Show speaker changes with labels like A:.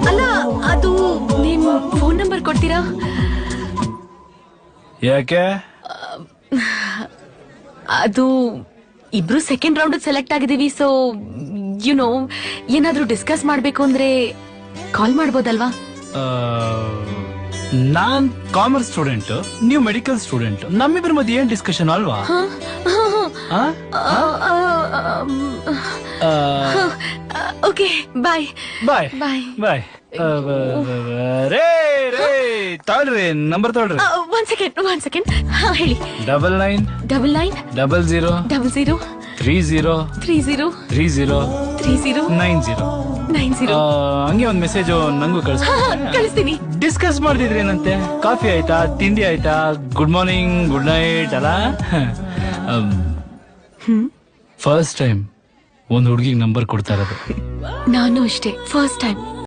A: ಅಲ್ಲ ಅದು ನಿಮ್ ಫೋನ್ ನಂಬರ್ ಕೊಡ್ತೀರಾ?
B: ಯಾಕೆ?
A: ಅದು ಇಬ್ರು ಸೆಕೆಂಡ್ ರೌಂಡ್ ಸೆಲೆಕ್ಟ್ ಆಗಿದೀವಿ. ಸೊ ಏನಾದ್ರೂ ಡಿಸ್ಕಸ್ ಮಾಡ್ಬೇಕು ಅಂದ್ರೆ ಕಾಲ್ ಮಾಡ್ಬೋದಲ್ವಾ?
B: ನಾನ್ ಕಾಮರ್ಸ್ ಸ್ಟೂಡೆಂಟ್, ನೀವು ಮೆಡಿಕಲ್ ಸ್ಟೂಡೆಂಟ್. ನಮ್ಮಿಬ್ಬರ ಮಧ್ಯೆ ಏನ್ ಡಿಸ್ಕಷನ್ ಅಲ್ವಾ?
A: Okay, bye
B: bye
A: bye
B: bye. ರೇ ತಾಳ್ರಿ, ನಂಬರ್ ತಾಳ್ರಿ.
A: One second. ಹೇಳಿ.
B: 99
A: 99
B: 00
A: 00
B: 30
A: 30
B: 30 90. ಹಂಗೆ ಒಂದ್ ಮೆಸೇಜ್ ನಂಗೂ
A: ಕಳಿಸ್ತೀನಿ.
B: ಡಿಸ್ಕಸ್ ಮಾಡ್ತಿದ್ರಿ ಏನಂತೆ? ಕಾಫಿ ಆಯ್ತಾ, ತಿಂಡಿ ಆಯ್ತಾ, ಗುಡ್ ಮಾರ್ನಿಂಗ್ ಗುಡ್ ನೈಟ್ ಅಲ್ಲ? ಫಸ್ಟ್ ಟೈಮ್ ಒಂದ್ ಹುಡುಗಿಗೆ ನಂಬರ್ ಕೊಡ್ತಾ ಇರೋದು.
A: ನಾನು ಅಷ್ಟೇ, ಫಸ್ಟ್ ಟೈಮ್.